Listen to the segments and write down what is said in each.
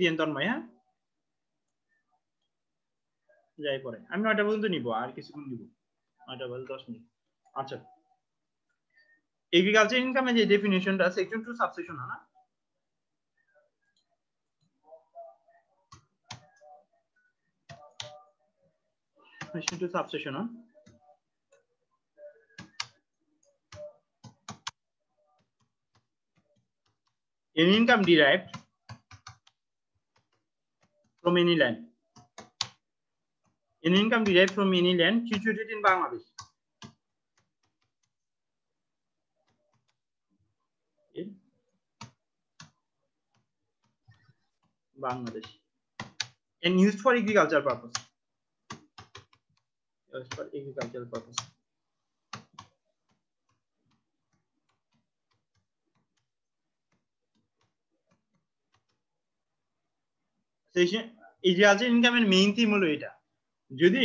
দিন তন্ময়, হ্যাঁ যাই পরে আমি 9টা পর্যন্ত নিব, আর কিছুক্ষণ নিব, 9টা বাজে 10 মিনিট। আচ্ছা, এগ্রিকালচার ইনকামের যে ডেফিনিশনটা সেকশন 2 সাবসেকশন না, section 2 subsection on any income derived from any land, any income derived from any land situated in Bangladesh, in Bangladesh, and used for agricultural purpose, used for agricultural purpose. Agriculture ইনকামের main theme হলো এটা, যদি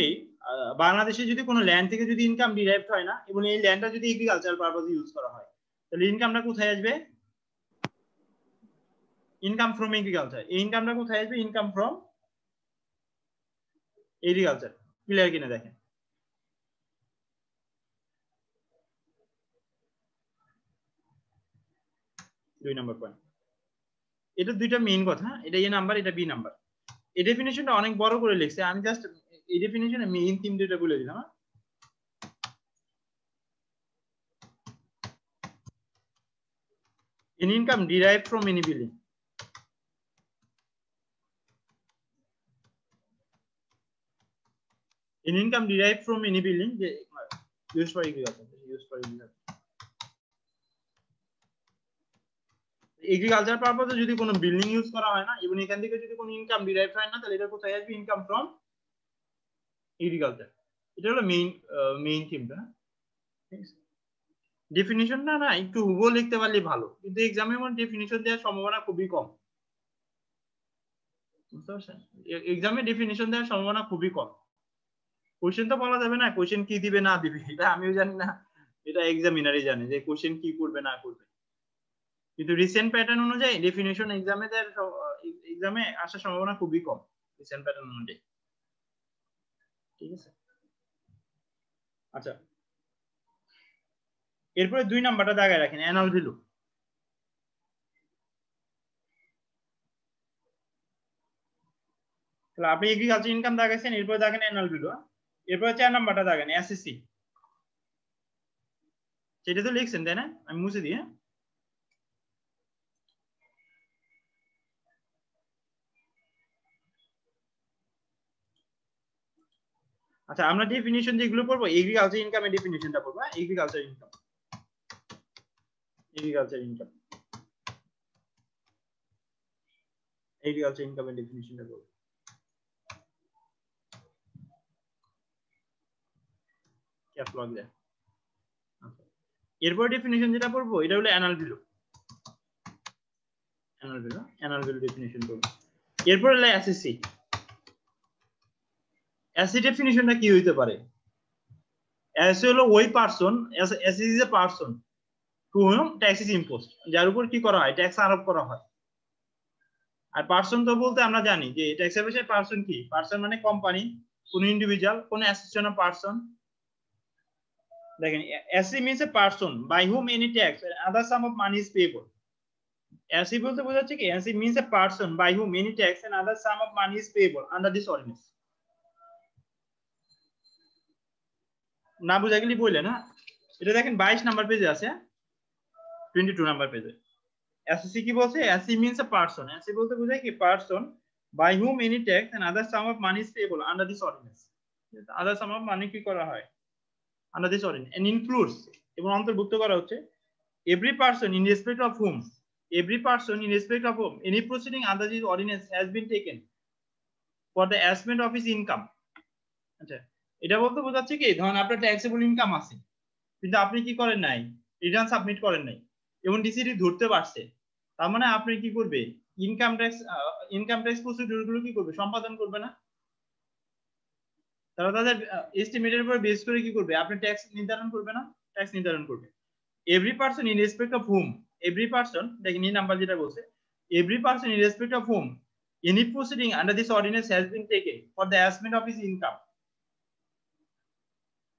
বাংলাদেশে যদি কোনো land থেকে যদি income derived হয় না এবং এই ল্যান্ডটা যদি এগ্রিকালচারাল পারপাসে ইউজ করা হয়, তাহলে ইনকামটা কোথায় আসবে? Income from agriculture. এই ইনকামটা কোথায় আসবে? Income from agriculture. ক্লিয়ার কিনা দেখেন, দুই নম্বর পয়েন্ট। এটা দুইটা মেইন কথা, এটা এ নাম্বার, এটা বি নাম্বার। এই ডেফিনিশনটা অনেক বড় করে লিখছে, আমি জাস্ট এই ডেফিনিশনে মেইন থিম দুইটা বলে দিলাম। An income derived from any building, an income derived from any building used for agriculture, used for agriculture. Agriculture পারপাসে যদি কোনো বিল্ডিং ইউজ করা হয় না এবং এখান থেকে যদি কোনো ইনকাম ডিরাইভ হয় না, তাহলে এটা কোথায় আসবে? Income from agriculture. এটা হলো মেইন থিমটা। ডেফিনিশনটা না একটু হুবহু লিখতে পারলে ভালো, কিন্তু এক্সামে মনে ডেফিনিশন দেওয়ার সম্ভাবনা খুবই কম, বুঝতে পারছেন? এক্সামে ডেফিনিশন দেওয়ার সম্ভাবনা খুবই কম। কোশ্চেন তো বলা যাবে না কোশ্চেন কি দিবে না দিবে, এটা আমিও জানি না, এটা এক্সামিনারই জানে যে কোশ্চেন কি করবে না করবে। কিন্তু রিসেন্ট প্যাটার্ন অনুযায়ী ডেফিনিশন এক্সামে আসার সম্ভাবনা খুবই কম রিসেন্ট প্যাটার্ন অনুযায়ী, ঠিক আছে? আচ্ছা, এরপরে 2 নাম্বারটা দাগায় রাখেন, অ্যানুয়াল ভ্যালু। তাহলে আপনি এগ্রিকালচার ইনকাম দাগাইছেন, এরপরে দাগেন অ্যানুয়াল ভ্যালু। এরপরে 4 নাম্বারটা দাগেন এসএসসি। সেটা তো লিখছেন তাই না? আমি মুছে দিই। আচ্ছা, আমরা ডেফিনিশন যেগুলো পড়বো এগ্রিকালচার ইনকামের ডেফিনিশনটা পড়বো। Agriculture income, agriculture income, agriculture ইনকামের ডেফিনিশনটা পড়বো। ক্যাপ লক দেয়। আচ্ছা, এরপর ডেফিনিশন যেটা পড়বো এটা হলো annual value. Annual value definition পড়বো। এরপর হলো এসএসসি। এসএসসি ডেফিনিশনটা কি হইতে পারে? এসএসসি হলো ওই person, SSC is a person to hmm tax is imposed, যার উপর কি করা হয়? ট্যাক্স আরোপ করা হয়। আর পারসন তো বলতে আমরা জানি যে ট্যাক্স অফিসের পারসন কি? পারসন মানে কোম্পানি, কোন ইন্ডিভিজুয়াল, কোন অ্যাসোসিয়েশন অফ পারসন। দেখেন, assessee means a person by whom any tax and other sum of money is payable. Assessee বলতে বোঝাচ্ছে কি? Assessee means a person by whom any tax and other sum of money is payable under this ordinance. না বুঝা গেলে বললেন, হ্যাঁ? এটা দেখেন 22 নাম্বার পেজে আছে, 22 নাম্বার পেজে। এসসি কি বলছে? Assessee means a person. Assessee বলতে বোঝায় কি? Person by whom any tax and other sum of money is payable under this ordinance. Other sum of money কি করা হয়? Under this ordinance and includes, এবং অন্তর্ভুক্ত করা হচ্ছে every person in respect of whom any proceeding under this ordinance has been taken for the assessment of his income. আচ্ছা, এটা বলতে বোঝাচ্ছে কি? ধরুন আপনার ট্যাক্সেবল ইনকাম আছে, কিন্তু আপনি কি করেন নাই? রিটার্ন সাবমিট করেন নাই এবং ডিসিডি ধরতে পারছে, তার মানে আপনি কি করবে? ইনকাম ট্যাক্স প্রসিডিউর গুলো কি করবে? সম্পাদন করবে না? তারা তাদের এস্টিমেটের উপর বেস করে কি করবে? আপনি ট্যাক্স নির্ধারণ করবে না? ট্যাক্স নির্ধারণ করবে। every person in respect of whom, every person, দেখেন এই নাম্বার যেটা বলছে, every person in respect of whom any proceeding under this ordinance has been taken for the assessment of his income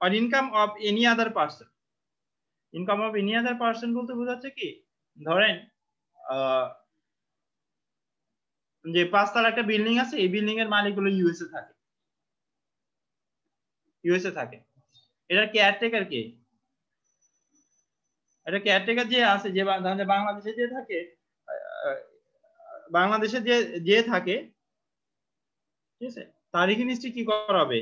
or income of any other person. Income of any other person বলতে বোঝাচ্ছে কি, ধরেন যে 5 তলা একটা building আছে, এই building এর মালিক হলো ইউএসএ থাকে, এটার কেয়ারটেকার কে? এটা কেয়ারটেকার যে আছে, যে বাংলাদেশে যে থাকে, বাংলাদেশে যে থাকে, ঠিক আছে, তার এগেইনস্টে কি করা হবে?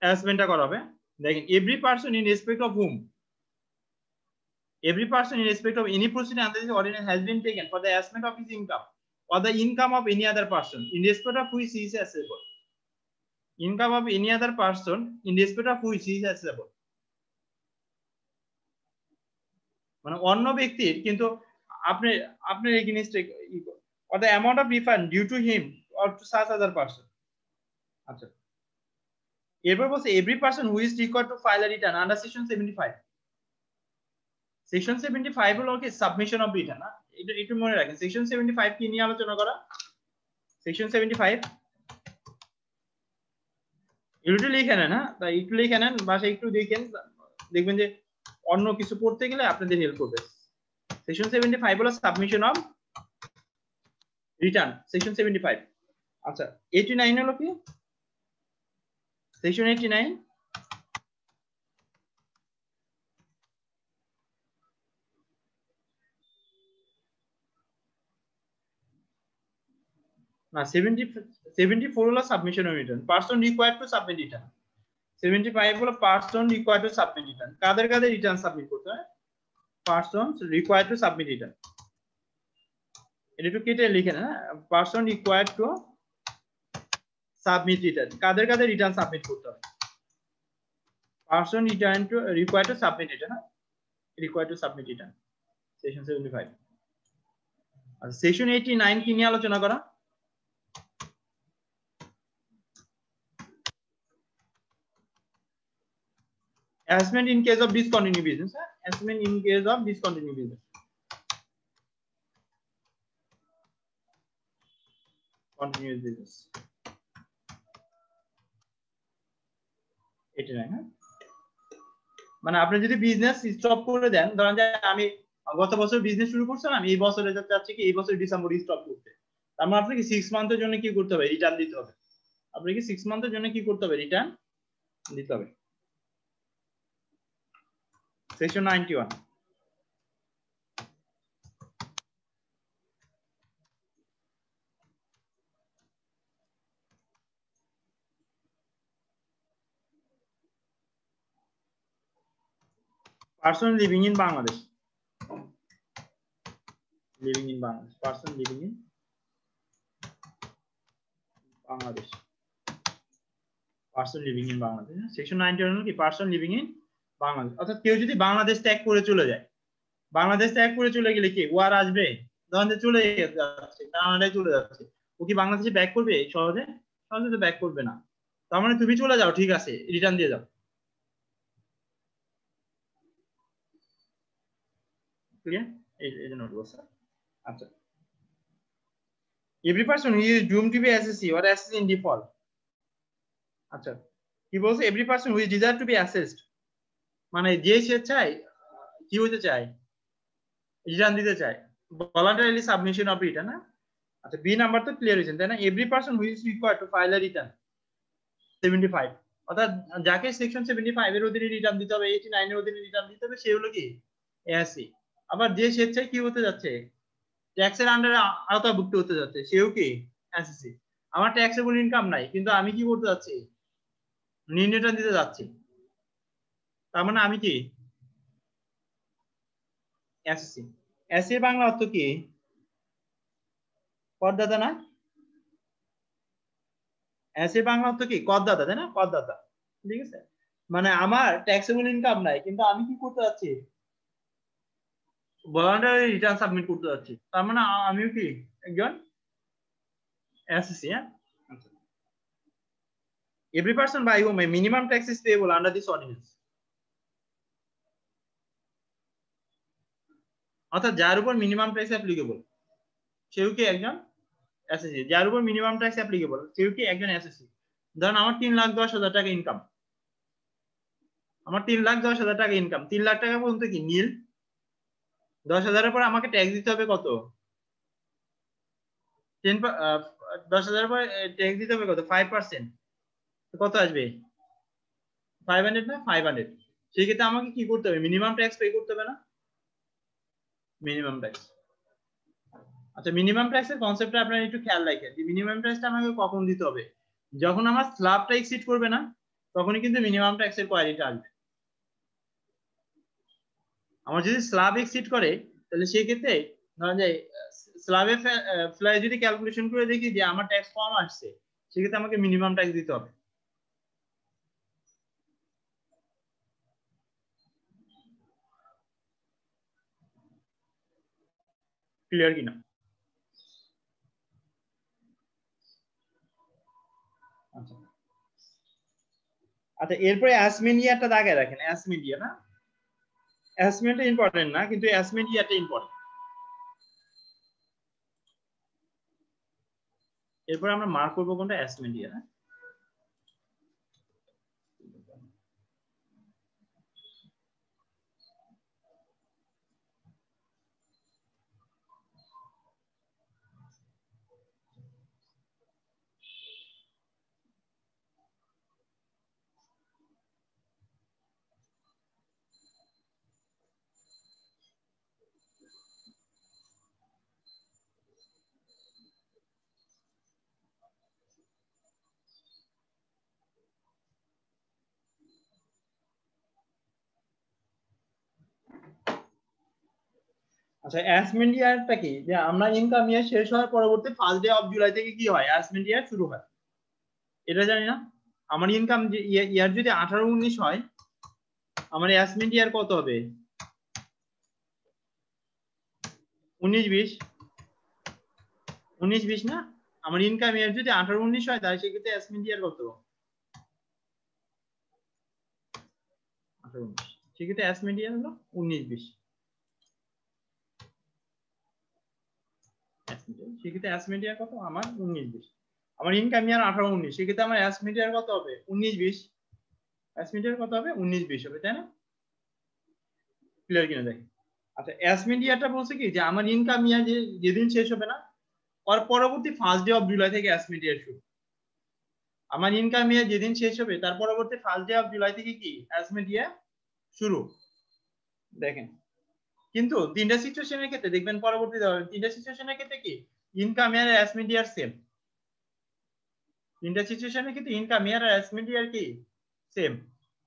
অ্যাসেসমেন্টটা করা হবে। দেখেন, every person in respect of hmm, every person in respect of any proceeding under this ordinance has been taken for the assessment of his income or the income of any other person in respect of which he is assessable. Income of any other person in respect of which he is assessable. মানে অন্য ব্যক্তির, কিন্তু আপনার against or the amount of refund due to him or to such other person. আচ্ছা, এরপর বলছে every person who is required to file a return under section 75. Section 75 হলো কি সাবমিশন অফ রিটার্ন। এটা একটু মনে রাখেন, সেকশন 75 কি নিয়ে আলোচনা করা? সেকশন 75 একটু লিখে নেন, হ্যাঁ, তাই একটু লিখে নেন, বাসায় একটু দেখেন, দেখবেন যে অন্য কিছু পড়তে গেলে আপনাদের হেল্প করবে। সেকশন 75 হলো সাবমিশন অফ রিটার্ন, সেকশন 75। আচ্ছা, 89 হলো কি? সেকশন 89 না, 74 হলো submission of return, person required to submit return. 75 হলো person required to submit return. কাদের রিটার্ন সাবমিট করতে হয়? Person required to submit return. এটা একটু কেটে লিখে না, person required to submit return. কাদের রিটার্ন সাবমিট করতে হয়? Person required to submit return, required to submit return, section 75। আর সেকশন 89 কি নিয়ে আলোচনা করা? assessment in case of discontinued business, assessment in case of discontinued business, continuous business 89। হ্যাঁ, মানে আপনি যদি বিজনেস স্টপ করে দেন, ধরেন যে আমি গত বছর বিজনেস শুরু করছিলাম, এই বছরে যাচ্ছে কি এই বছর ডিসেম্বরে স্টপ করতে, তার মানে আপনাকে 6 মান্থের জন্য কি করতে হবে? রিটার্ন দিতে হবে। আপনাকে 6 মান্থের জন্য কি করতে হবে? রিটার্ন দিতে হবে। Section 91। Person living in Bangladesh. Living in Bangladesh. Person living in Bangladesh. Person living in Bangladesh. Section 91 হলো কি person living in Bangladesh। অর্থাৎ কেউ যদি বাংলাদেশ ত্যাগ করে চলে যায়, বাংলাদেশ ত্যাগ করে চলে গেলে কি ও আর আসবে? ধরেন যে চলে যাচ্ছে, কানাডায় চলে যাচ্ছে, ও কি বাংলাদেশে ব্যাক করবে সহজে? সহজে তো ব্যাক করবে না। তার মানে তুমি চলে যাও, ঠিক আছে, রিটার্ন দিয়ে যাও। ক্লিয়ার? এই জন্য বলছি। আচ্ছা, every person who is doomed to be assessee or assessed in default। আচ্ছা, কি বলছে? every person who is desired to be assessed, মানে যে স্বেচ্ছায় কি হতে চায়? রিটার্ন দিতে চায়, voluntarily submission of return। না? আচ্ছা, বি নাম্বার তো ক্লিয়ার হয়েছে, তাই না? every person who is required to file a return 75, অর্থাৎ যাকে সেকশন 75 এর অধীনে রিটার্ন দিতে হবে, 89 এর অধীনে রিটার্ন দিতে হবে, সে হলো কি এএসসি। আবার যে স্বেচ্ছায় কি হতে যাচ্ছে? ট্যাক্সের আন্ডারে আওতাভুক্ত হতে যাচ্ছে, সেও কি এসএসসি। আমার ট্যাক্সেবল ইনকাম নাই, কিন্তু আমি কি করতে যাচ্ছি? রিটার্ন দিতে যাচ্ছি, তার মানে আমি কি এসএসসি। এসএসসি বাংলা অর্থ কি? করদাতা না? এসএসসি বাংলা অর্থ কি? করদাতা, তাই না? করদাতা, ঠিক আছে। মানে আমার ট্যাক্সেবল ইনকাম নাই, কিন্তু আমি কি করতে যাচ্ছি? ভলান্টারি রিটার্ন সাবমিট করতে যাচ্ছি, তার মানে আমিও কি একজন এসএসসি। হ্যাঁ, every person by whom a minimum tax is payable under this ordinance, অর্থাৎ যার উপর মিনিমাম ট্যাক্স অ্যাপ্লিকেবল, সেও কি একজন এসএসসি যার উপর মিনিমাম ট্যাক্স অ্যাপ্লিকেবল কেউ কি একজন এসএসসি। ধরেন আমার 3,10,000 টাকা ইনকাম, আমার 3,10,000 টাকা ইনকাম, 3 লাখ টাকা পর্যন্ত কি নীল। 10,000-এর পর আমাকে ট্যাক্স দিতে হবে কত? 10,000-এর পর ট্যাক্স দিতে হবে কত? 5%। কত আসবে? 500 না? 500। সেই ক্ষেত্রে আমাকে কি করতে হবে? মিনিমাম ট্যাক্স পে করতে হবে না? Minimum tax. আচ্ছা, মিনিমাম ট্যাক্সের কনসেপ্টটা আপনারা একটু খেয়াল রাখেন যে মিনিমাম ট্যাক্সটা আমাকে কখন দিতে হবে? যখন আমার স্ল্যাবটা এক্সিড করবে না তখনই কিন্তু মিনিমাম ট্যাক্সের কোয়ারিটা আসবে। আমার যদি স্ল্যাব এক্সিড করে তাহলে সেই ক্ষেত্রে ধরা যায় স্ল্যাবে ফ্লাই যদি ক্যালকুলেশন করে দেখি যে আমার ট্যাক্স কম আসছে, সেক্ষেত্রে আমাকে মিনিমাম ট্যাক্স দিতে হবে। ক্লিয়ার কিনা? আচ্ছা আচ্ছা, এরপরে অ্যাসমেন্ডিয়াটা দাগে রাখেন। অ্যাসমেন্ডিয়া না, অ্যাসমেন্টটা ইম্পর্টেন্ট না, কিন্তু অ্যাসমেন্ডিয়াটা ইম্পর্টেন্ট। এরপর আমরা মার্ক করবো কোনটা? অ্যাসমেন্ডিয়া না। আচ্ছা, অ্যাসমেন্ট ইয়ারটা কি? যে আমরা ইনকাম ইয়ার শেষ হওয়ার পরবর্তী ফার্স্ট ডে অফ জুলাই থেকে কি হয়? অ্যাসমেন্ট ইয়ার শুরু হয়, এটা জানি না। আমার ইনকাম ইয়ার যদি 18-19 হয়, আমার অ্যাসমেন্ট ইয়ার কত হবে? 19-20। 19-20 না? আমার ইনকাম ইয়ার যদি 18-19 হয় তাহলে সেক্ষেত্রে অ্যাসমেন্ট ইয়ার কত? 18-19। সেক্ষেত্রে অ্যাসমেন্ট ইয়ার হলো 19-20। সেক্ষেত্রে অ্যাসমেন্ট ইয়ার কত আমার? 19-20। আমার ইনকাম ইয়ার 18-19, সেক্ষেত্রে আমার অ্যাসমেন্ট ইয়ার কত হবে? 19-20। অ্যাসমেন্ট ইয়ার কত হবে? 19-20 হবে, তাই না? ক্লিয়ার কিনা দেখেন। আচ্ছা, অ্যাসমেন্ট ইয়ারটা বলছে কি যে আমার ইনকাম ইয়ার যেদিন শেষ হবে না ওর পরবর্তী ফার্স্ট ডে অফ জুলাই থেকে অ্যাসমেন্ট ইয়ার শুরু। আমার ইনকাম ইয়ার যেদিন শেষ হবে তার পরবর্তী ফার্স্ট ডে অফ জুলাই থেকে কি অ্যাসমেন্ট ইয়ার শুরু। দেখেন, কিন্তু তিনটা সিচুয়েশনের ক্ষেত্রে দেখবেন পরবর্তী তিনটা সিচুয়েশনের ক্ষেত্রে কি ইনকাম ইয়ার আর অ্যাসমেন্ট ইয়ার সেম। তিনটা সিচুয়েশনের ক্ষেত্রে ইনকাম ইয়ার আর অ্যাসমেন্ট ইয়ার কি সেম।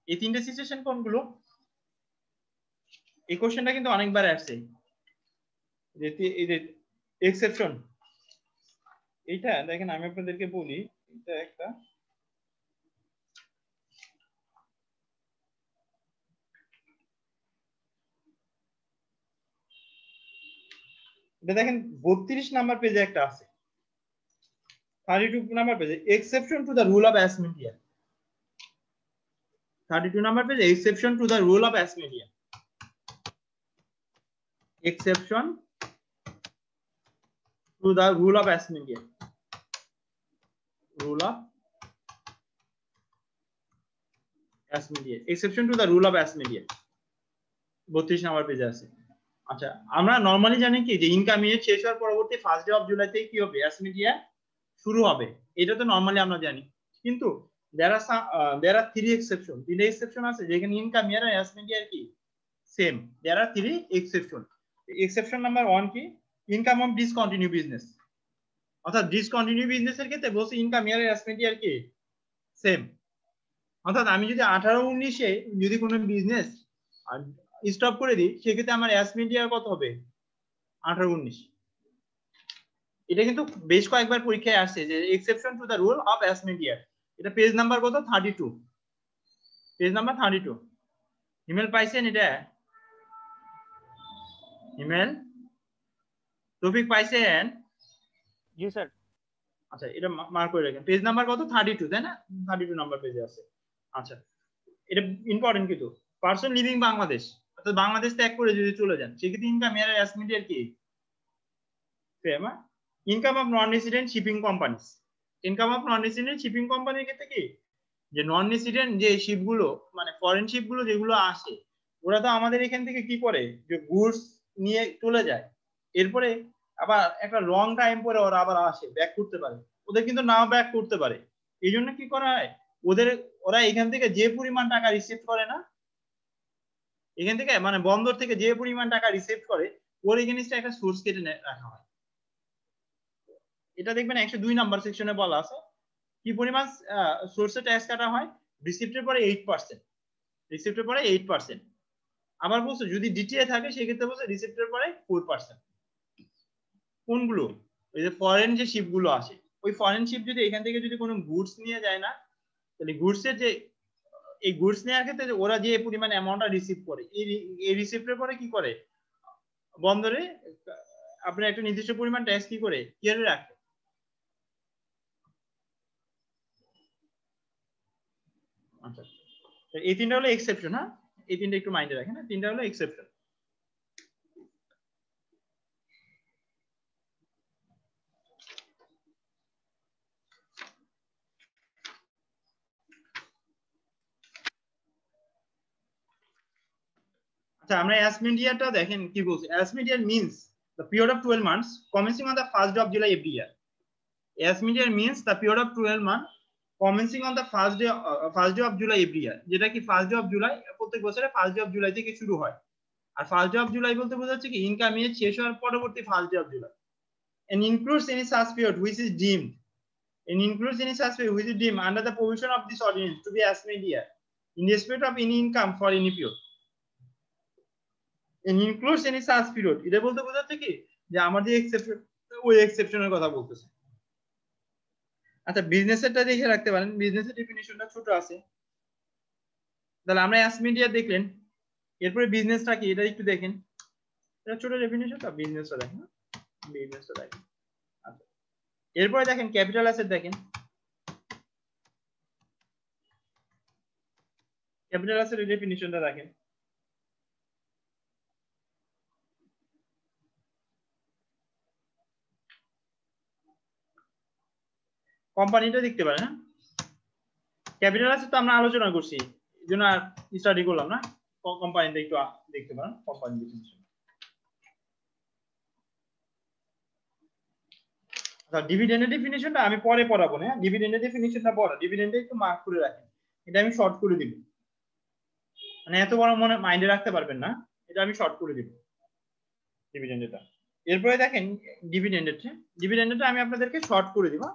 এই তিনটা সিচুয়েশন কোনগুলো? এই কোশ্চেনটা কিন্তু অনেকবার আসছে, এই যে এক্সেপশন। এইটা দেখেন আমি আপনাদেরকে বলি, এটা একটা এটা দেখেন 32 নাম্বার পেজে একটা আছে, 32 নাম্বার পেজে exception to the rule of assessment year. 32 number পেজে exception to the rule of assessment year. Exception to the rule of assessment year. Rule of assessment year, exception to the rule of assessment year 32 number পেজে আছে। আচ্ছা, আমরা normally জানি কি যে income ইয়ার শেষ হওয়ার পরবর্তী ফার্স্ট ডে অফ জুলাই থেকে কি হবে? অ্যাসমেন্ট ইয়ার শুরু হবে, এটা তো নরমালি আমরা জানি। কিন্তু there are 3 exception, 3 exception আছে যেখানে ইনকাম ইয়ার আর অ্যাসমেন্ট ইয়ার কি same. there are 3 exception। Exception number 1 কি? Income of discontinue business. অর্থাৎ ডিসকন্টিনিউ বিজনেস এর ক্ষেত্রে বলছে ইনকাম ইয়ার আর অ্যাসমেন্ট ইয়ার কি সেম। অর্থাৎ আমি যদি 18-19-এ যদি কোনো বিজনেস স্টপ করে দিই সেক্ষেত্রে আমার অ্যাসমেন্ট ইয়ার কত হবে? 18-19। এটা কিন্তু বেশ কয়েকবার পরীক্ষায় আসছে যে exception to the rule of assessment year. এটা পেজ নাম্বার কত? 32। Page number 32। ইমেল পাইছেন এটা? ইমেল টপিক পাইছেন? জি স্যার। আচ্ছা, এটা মার্ক করে রাখেন। পেজ নাম্বার কত? 32, তাই না? 32 নাম্বার পেজে আছে। আচ্ছা, এটা ইম্পর্টেন্ট কিন্তু পারসন লিভিং বাংলাদেশ, অর্থাৎ বাংলাদেশ ত্যাগ করে যদি চলে যান সেক্ষেত্রে ইনকাম ইয়ার অ্যাসমেন্ট ইয়ার কি same. Income of non resident shipping companies, income of non resident shipping কোম্পানির ক্ষেত্রে কি যে নন রেসিডেন্ট যে শিপগুলো মানে ফরেন শিপগুলো যেগুলো আসে ওরা তো আমাদের এখান থেকে কি করে যে গুডস নিয়ে চলে যায়, এরপরে আবার একটা লং টাইম পরে ওরা আবার আসে, ব্যাক করতে পারে, ওদের কিন্তু নাও ব্যাক করতে পারে। এই জন্য কি করা হয় ওদের, ওরা এখান থেকে যে পরিমাণ টাকা রিসিভ করে না, এখান থেকে মানে বন্দর থেকে যে পরিমাণ টাকা রিসিভ করে ওর এই জিনিসটা একটা সোর্স কেটে রাখা হয়। এটা দেখবেন 102 নাম্বার সেকশনে বলা আছে কি পরিমাণ সোর্সে ট্যাক্স কাটা হয়, রিসিপ্টের পরে 8%, রিসিপ্টের পরে 8%। আবার বলছো যদি ডিটিএ থাকে সেক্ষেত্রে বলছে রিসিপ্টের পরে 4%। কোনগুলো? ওই যে ফরেন যে শিপগুলো আসে, ওই ফরেন শিপ যদি এখান থেকে যদি কোনো গুডস নিয়ে যায় না, তাহলে গুডসের যে এই গুডস নেওয়ার ক্ষেত্রে ওরা যে পরিমাণ অ্যামাউন্টটা রিসিভ করে এই রিসিপ্টের পরে কি করে বন্দরে আপনার একটা নির্দিষ্ট পরিমাণ ট্যাক্স কি করে ক্লিয়ারে রাখে। আচ্ছা, এই তিনটা হলো এক্সেপশন। হ্যাঁ, এই তিনটা একটু মাইন্ডে রাখেন, তিনটা হলো এক্সেপশন। আচ্ছা, আমরা অ্যাস মিডিয়াটা দেখেন কি বলছে। অ্যাস মিডিয়ার means the period of 12 months commencing on the 1st of July every year. As median means the period of 12 months commencing on the first day of July every year, যেটা কি first day of July প্রত্যেক বছরে first day of July থেকে শুরু হয়। আর first day of July বলতে বোঝাচ্ছে কি ইনকাম ইয়ার শেষ হওয়ার পরবর্তী first day of July. and includes any such period which is deemed under the provision of this ordinance to be as media in respect of any income for any period. and includes any such period, এটা বলতে বোঝাচ্ছে কি যে আমাদের exception, ওই এক্সেপশনের কথা বলতেছে। আচ্ছা, বিজনেসেরটা দেখে রাখতে পারেন, বিজনেসের ডেফিনিশনটা ছোট আছে। তাহলে আমরা অ্যাস মিডিয়া দেখলেন, এরপরে বিজনেসটা কি এটা একটু দেখেন। এটা ছোট ডেফিনিশনটা, বিজনেসটা দেখেন, বিজনেসটা দেখেন। আচ্ছা, এরপরে দেখেন ক্যাপিটাল অ্যাসেট দেখেন। ক্যাপিটাল অ্যাসেটের ডেফিনিশনটা দেখেন। কোম্পানিটা দেখতে পারেন। হ্যাঁ, ক্যাপিটাল অ্যাসেট তো আমরা আলোচনা করছি, এই জন্য আর স্টাডি করলাম না। কোম্পানিটা একটু দেখতে পারেন, কোম্পানি ডেফিনিশন। আচ্ছা, ডিভিডেন্ডের ডেফিনিশনটা আমি পরে পড়াবো না। ডিভিডেন্ডের ডেফিনিশনটা পড়া, ডিভিডেন্ডে একটু মার্ক করে রাখেন, এটা আমি শর্ট করে দিব, মানে এত বড় মনে মাইন্ডে রাখতে পারবেন না, এটা আমি শর্ট করে দিব ডিভিডেন্ডটা। এরপরে দেখেন ডিভিডেন্ডটা আমি আপনাদেরকে শর্ট করে দিব,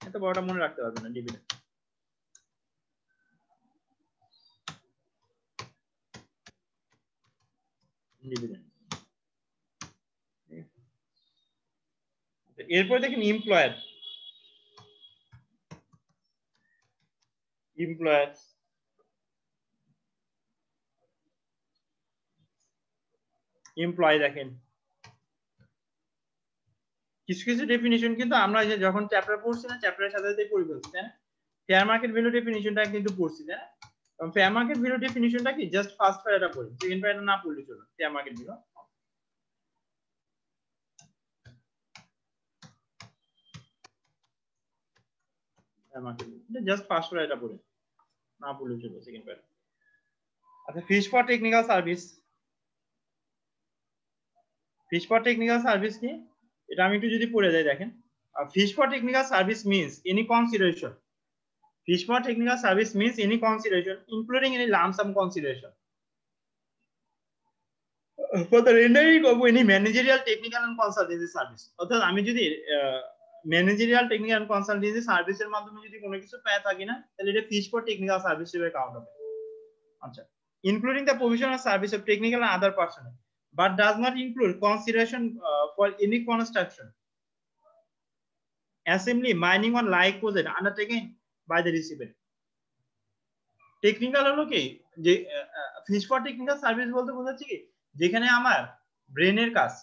এত বড়টা মনে রাখতে পারবেন না। ডিভিডেন্ড এরপরে দেখেন এমপ্লয়ার। এমপ্লয় দেখেন কিছু কিছু ডেফিনিশন কিন্তু আমরা যখন চ্যাপ্টার পড়ছি না, চ্যাপ্টারের সাথে সাথে পড়ে ফেলছি, তাই না? ফেয়ার মার্কেট ভ্যালু ডেফিনিশনটা কিন্তু পড়ছি, তাই না? ফেয়ার মার্কেট ভ্যালু ডেফিনিশনটা কি জাস্ট ফার্স্ট প্যারাটা পড়ি, সেকেন্ড প্যারাটা না পড়লে চলো। Fair market value, just first প্যারাটা পড়ে না পড়লে চলো, সেকেন্ড প্যারা। আচ্ছা, fees for technical service. Fees for technical service কি এটা আমি একটু যদি পড়ে যাই দেখেন। Fees for technical service means any consideration, fish for technical service means any consideration including any lump sum consideration for the rendering of any managerial technical and consultancy service। অর্থাৎ আমি যদি ম্যানেজারিয়াল টেকনিক্যাল এন্ড কনসালটেন্সি সার্ভিসের মাধ্যমে যদি কোনো কিছু পেয়ে থাকি না, তাহলে এটা ফিশ ফর টেকনিক্যাল সার্ভিস হিসেবে কাউন্ট হবে। আচ্ছা, including the provisional service of technical and other personal but does not include consideration for any construction, assembly, mining or like project undertaken by the recipient। Technical হলো কি যে fish for technical service বলতে বোঝাচ্ছে কি যেখানে আমার ব্রেনের কাজ,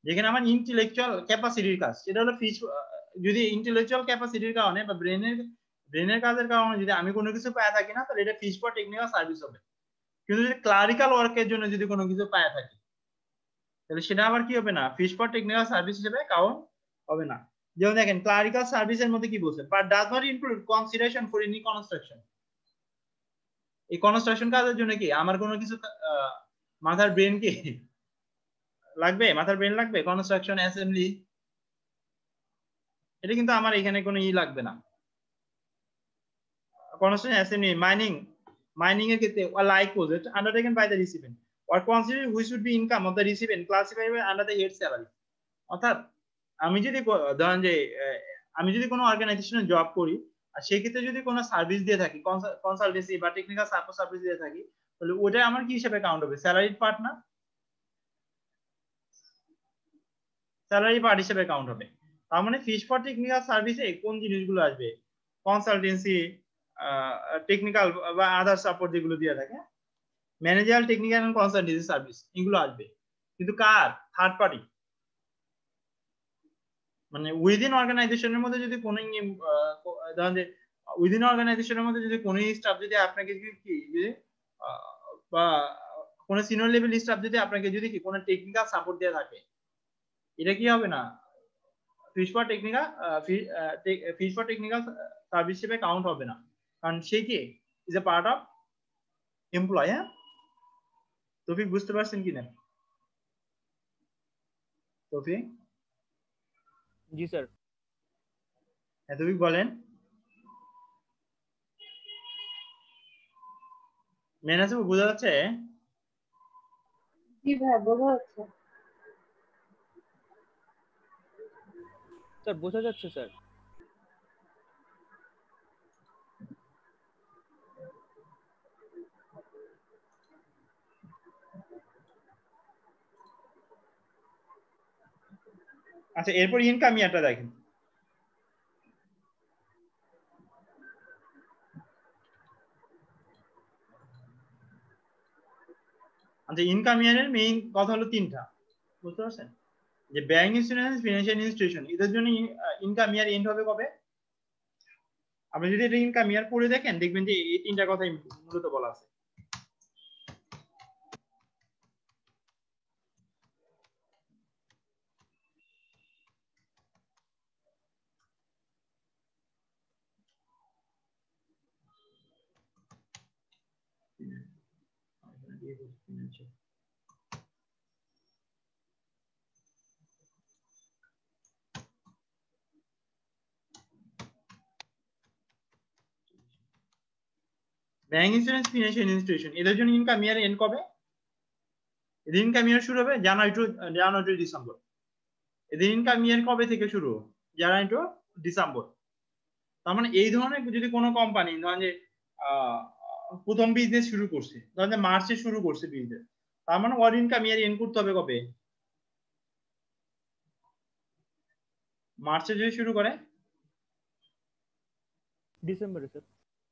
যেখানে আমার ইন্টেলেকচুয়াল ক্যাপাসিটির কাজ, সেটা হলো ফিশ। যদি ইন্টেলেকচুয়াল ক্যাপাসিটির কারণে বা ব্রেনের কাজের কারণে যদি আমি কোনো কিছু পায় থাকি না, তাহলে এটা ফিশ ফর টেকনিক্যাল সার্ভিস হবে। কিন্তু যদি ক্লারিক্যাল ওয়ার্কের জন্য যদি কোনো কিছু পায় থাকি, তাহলে সেটা আবার কি হবে না, ফিস ফর টেকনিক্যাল সার্ভিস হিসেবে কাউন্ট হবে না। যেমন দেখেন ক্লারিক্যাল সার্ভিসের মধ্যে কি বলছে, but does not include consideration for any construction. এই কনস্ট্রাকশন কাজের জন্য কি আমার কোনো কিছু মাথার ব্রেন কি লাগবে, মাথার ব্রেন লাগবে? কনস্ট্রাকশন অ্যাসেম্বলি, এটা কিন্তু আমার এখানে কোনো লাগবে না। কনস্ট্রাকশন অ্যাসেম্বলি, মাইনিং এর ক্ষেত্রে like project undertaken by the recipient or consider which should be income of the recipient classified under the head salary। অর্থাৎ আমি যদি ধরেন যে আমি যদি কোনো অর্গানাইজেশনে জব করি আর সেই ক্ষেত্রে যদি কোনো সার্ভিস দিয়ে থাকি, কনসালটেন্সি বা টেকনিক্যাল সাপোর্ট সার্ভিস দিয়ে থাকি, তাহলে ওটা আমার কি হিসেবে কাউন্ট হবে? স্যালারি পার্ট না? স্যালারি পার্ট হিসেবে কাউন্ট হবে। তার মানে ফিস ফর টেকনিক্যাল সার্ভিসে কোন জিনিসগুলো আসবে? কনসালটেন্সি, টেকনিক্যাল বা আদার সাপোর্ট যেগুলো দিয়ে থাকে, manager, technical and consultancy service, এগুলো আসবে। কিন্তু কার? Third party. মানে উইদিন অর্গানাইজেশনের মধ্যে যদি কোনো ধরেন যে উইদিন অর্গানাইজেশনের মধ্যে যদি কোনো স্টাফ যদি আপনাকে কি বা কোনো সিনিয়র লেভেল স্টাফ যদি আপনাকে যদি কি কোনো টেকনিক্যাল সাপোর্ট দিয়ে থাকে, এটা কি হবে না, ফিস ফর টেকনিক্যাল সার্ভিস হিসেবে কাউন্ট হবে না, কারণ সে কি is a part of employ. হ্যাঁ, তৌফিক বুঝতে পারছেন কিনা? তৌফিক? জি স্যার। হ্যাঁ তৌফিক বলেন। মেনাসে বোঝা যাচ্ছে? জি ভাই বোঝা যাচ্ছে। স্যার বোঝা যাচ্ছে স্যার। আচ্ছা, এরপর ইনকাম ইয়ারটা দেখেন। আচ্ছা, ইনকাম ইয়ারের মেইন কথা হলো তিনটা, বুঝতে পারছেন? যে ব্যাংক, ইন্স্যুরেন্স, ফিনান্সিয়াল ইনস্টিটিউশন, এদের জন্য ইনকাম ইয়ার এন্ড হবে কবে? আপনি যদি এটা ইনকাম ইয়ার পড়ে দেখেন, দেখবেন যে এই তিনটা কথাই মূলত বলা আছে। ব্যাংক, ইন্স্যুরেন্স, ফিনান্সিয়াল ইনস্টিটিউশন, এদের জন্য ইনকাম ইয়ার এন্ড কবে? এদের ইনকাম ইয়ার শুরু হবে জানুয়ারি টু ডিসেম্বর। এদের ইনকাম ইয়ার কবে থেকে শুরু? জানুয়ারি টু ডিসেম্বর। তার মানে এই ধরনের যদি কোনো কোম্পানি ধরেন যে প্রথম বিজনেস শুরু করছে, ধরেন যে মার্চে শুরু করছে বিজনেস, তার মানে ওর ইনকাম ইয়ার এন্ড করতে হবে কবে? মার্চে যদি শুরু করে ডিসেম্বরে স্যার।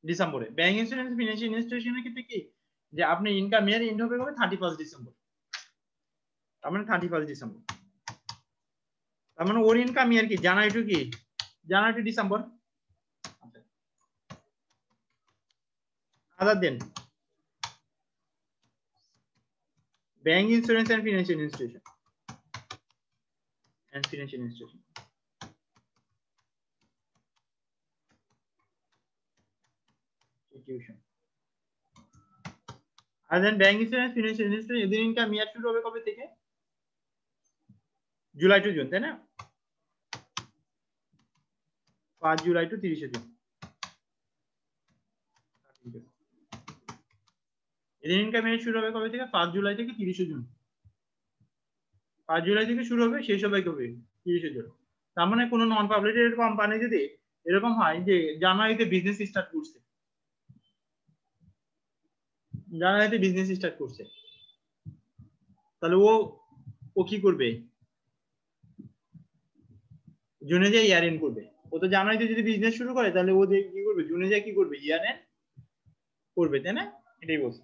ডিসেম্বরে। ব্যাংক, ইন্স্যুরেন্স, ফিনান্সিয়াল ইনস্টিটিউশনের ক্ষেত্রে কি যে আপনি ইনকাম ইয়ার এন্ড হবে কবে? 31 ডিসেম্বর। তার মানে 31 ডিসেম্বর। তার মানে ওর ইনকাম ইয়ার কি জানুয়ারি টু কি? January to December. Other than bank, insurance and financial institution and financial institution. Institution. And then bank, insurance, financial institution, এদের ইনকাম ইয়ার শুরু হবে কবে থেকে? জুলাই টু জুন, তাই না? 5 জুলাই টু 30 জুন। এদের ইনকাম ইয়ার শুরু হবে কবে থেকে? 5 জুলাই থেকে 30 জুন। 5 জুলাই থেকে শুরু হবে, শেষ হবে কবে? 30 জুন। তার মানে কোনো নন পাবলিক কোম্পানি যদি এরকম হয় যে জানুয়ারিতে বিজনেস স্টার্ট করছে, জানুয়ারিতে বিজনেস স্টার্ট করছে, তাহলে ও কি করবে? জুনে যায় ইয়ার এন্ড করবে। ও তো জানুয়ারিতে যদি বিজনেস শুরু করে, তাহলে ও কি করবে? জুনে যায় কি করবে? ইয়ার এন্ড করবে, তাই না? এটাই বলছি।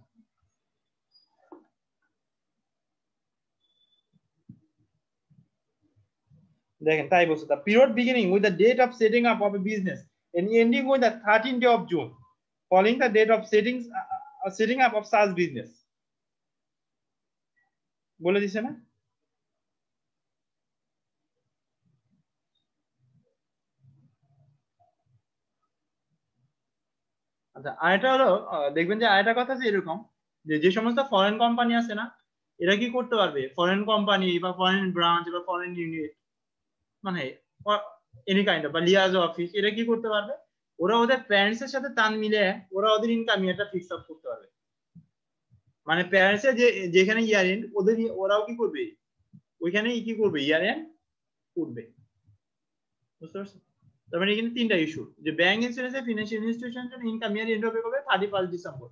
দেখেন তাই বলছে, the period beginning with the date of setting up of a business and ending with the 13th day of June following the date of setting up of such business। বলে দিছে না? আচ্ছা, আরেকটা হলো দেখবেন যে আরেকটা কথা যে এরকম যে যে সমস্ত ফরেন কোম্পানি আছে না, এরা কি করতে পারবে, ফরেন কোম্পানি বা ফরেন ব্রাঞ্চ বা ফরেন ইউনিট মানে এনি কাইন্ড অফ বা লিয়াজো অফিস, এরা কি করতে পারবে, ওরা ওদের প্যারেন্টস এর সাথে টান মিলে ওরা ওদের ইনকাম ইয়ারটা ফিক্স আপ করতে পারবে। মানে প্যারেন্টস এর যে যেখানে ইয়ার এন্ড ওদের ওরাও কি করবে, ওইখানে কি করবে, ইয়ার এন্ড করবে। বুঝতে পারছেন? তার মানে এখানে তিনটা ইস্যু, যে ব্যাংক ইন্স্যুরেন্স এর ফিনান্সিয়াল ইনস্টিটিউশন জন্য ইনকাম ইয়ার এন্ড হবে কবে, 31 ডিসেম্বর।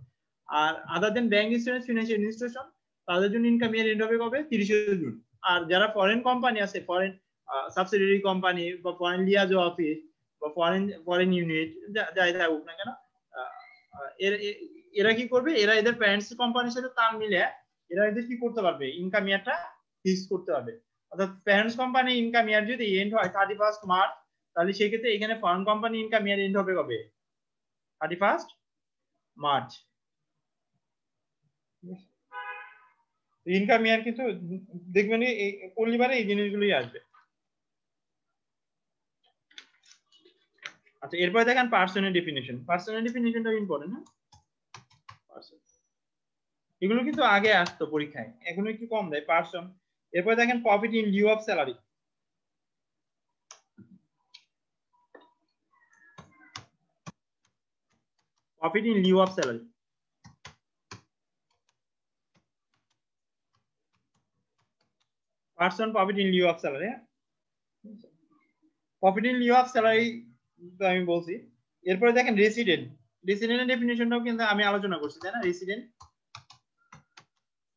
আর আদার than bank insurance financial institution, তাদের জন্য ইনকাম ইয়ার এন্ড হবে কবে, 30 জুন। আর যারা ফরেন কোম্পানি আছে, ফরেন সাবসিডিয়ারি কোম্পানি বা ফরেন লিয়াজো অফিস বা ফরেন ইউনিট যাই থাকুক না কেন, এরা কি করবে, এরা এদের প্যারেন্টস কোম্পানির সাথে তাল মিলে এরা এদের কি করতে পারবে, ইনকাম ইয়ারটা ফিক্স করতে পারবে। অর্থাৎ প্যারেন্টস কোম্পানি ইনকাম ইয়ার যদি এন্ড হয় 31 মার্চ, তাহলে সেই ক্ষেত্রে এখানে foreign company income year end হবে কবে, 31 মার্চ। ইনকাম ইয়ার কিন্তু দেখবেন পরিবারে এই জিনিসগুলোই আসবে। আচ্ছা, এরপরে দেখেন পার্সনের ডেফিনিশন। পার্সনের ডেফিনিশনটা ইম্পর্টেন্ট। হ্যাঁ, এগুলো কিন্তু আগে আসতো পরীক্ষায়, এখন একটু কম দেয় পার্সন। এরপরে দেখেন profit in Liu of salary. Profit in Liu of salary, person profit in Liu of salary. Profit in Liu of salary তো আমি বলছি। এরপরে দেখেন রেসিডেন্ট। রেসিডেন্টের ডেফিনিশনটাও কিন্তু আমি আলোচনা করছি, তাই না? রেসিডেন্ট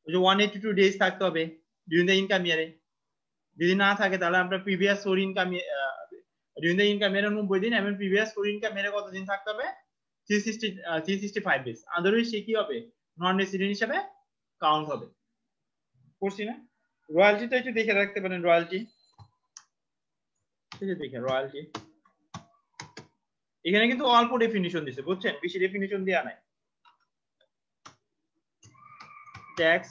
ওই যে 182 ডেজ থাকতে হবে ডিউরিং দ্য ইনকাম ইয়ারে। যদি না থাকে তাহলে আপনার প্রিভিয়াস সোর ইনকাম ডিউরিং দ্য ইনকাম ইয়ারে 90 দিন, এবং প্রিভিয়াস সোর ইনকাম ইয়ারে কত দিন থাকতে হবে, 365 ডেজ। আদারওয়াইজ সে কি হবে, নন রেসিডেন্ট হিসেবে কাউন্ট হবে। করছি না? রয়্যালটিটা একটু দেখে রাখতে পারেন। রয়্যালটি দেখে, রয়্যালটি এখানে কিন্তু অল্প ডেফিনিশন দিছে, বুঝছেন, বেশি ডেফিনিশন দেওয়া নাই। ট্যাক্স,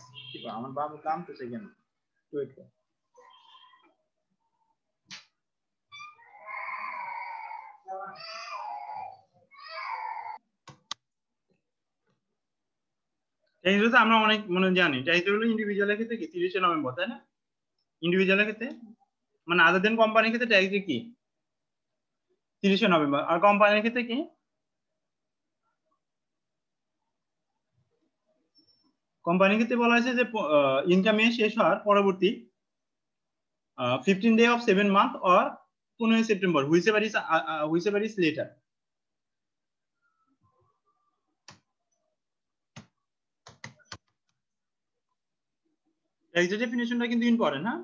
আমার বাবু কাম তো সেকেন্ড ওয়েট কর। ট্যাক্স তো আমরা অনেক মনে জানি, ট্যাক্স হলো ইন্ডিভিজুয়ালের ক্ষেত্রে কি 30 নভেম্বর, তাই না? ইন্ডিভিজুয়ালের ক্ষেত্রে মানে আদার দেন কোম্পানির ক্ষেত্রে ট্যাক্স কি 30 নভেম্বর, আর কোম্পানির ক্ষেত্রে কি, কোম্পানির ক্ষেত্রে বলা হয়েছে যে ইনকাম ইয়ার শেষ হওয়ার পরবর্তী 15 day of 7 month or 15 September, whichever is later. ট্যাক্সের ডেফিনিশনটা কিন্তু ইম্পর্টেন্ট। হ্যাঁ,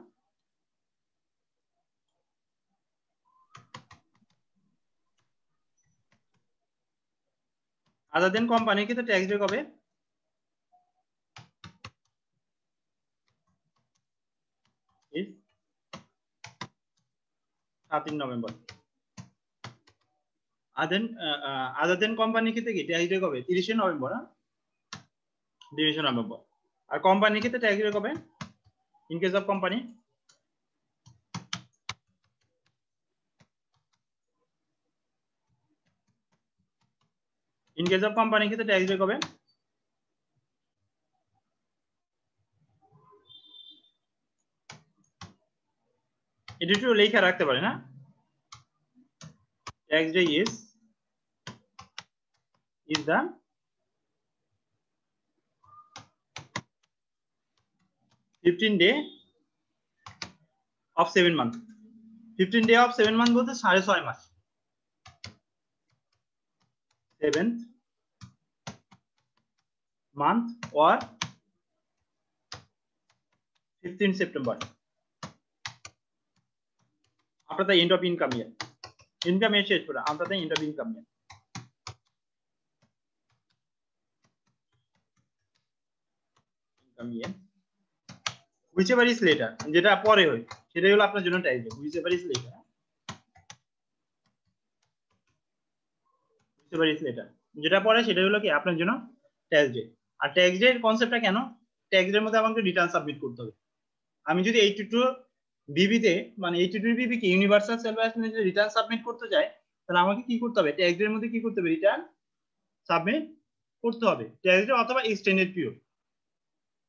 আদার দেন কোম্পানির ক্ষেত্রে ট্যাক্স রেট কবে, 7 নভেম্বর। আদার দেন কোম্পানির ক্ষেত্রে কি ট্যাক্স রেট কবে, 30 নভেম্বর। 30 নভেম্বর। আর কোম্পানির ক্ষেত্রে ট্যাক্স রেট কবে, in case of company, in case of কোম্পানির ক্ষেত্রে ট্যাক্স রেট কবে, এটা একটু লেখা রাখতে পারে না, tax day is the 15 day of 7 month। 15 day of 7 month বলতে 6.5 মাস, 7th month or 15 September after the end of income year। income year শেষ করে after the end of income year। income year whichever is later, যেটা পরে হয় সেটাই হলো আপনার জন্য tax day, whichever is later। whichever is later যেটা পরে সেটাই হলো কি আপনার জন্য ট্যাক্স ডে। আর ট্যাক্স ডে এর কনসেপ্টটা কেন, ট্যাক্স ডের মধ্যে আমাকে রিটার্ন সাবমিট করতে হবে। আমি যদি 82 বিবিতে মানে 82 বিবি কি universal self assessment return submit করতে যাই, তাহলে আমাকে কি করতে হবে, ট্যাক্স ডের মধ্যে কি করতে হবে, রিটার্ন সাবমিট করতে হবে ট্যাক্স ডে অথবা এক্সটেন্ডেড পিরিয়ড।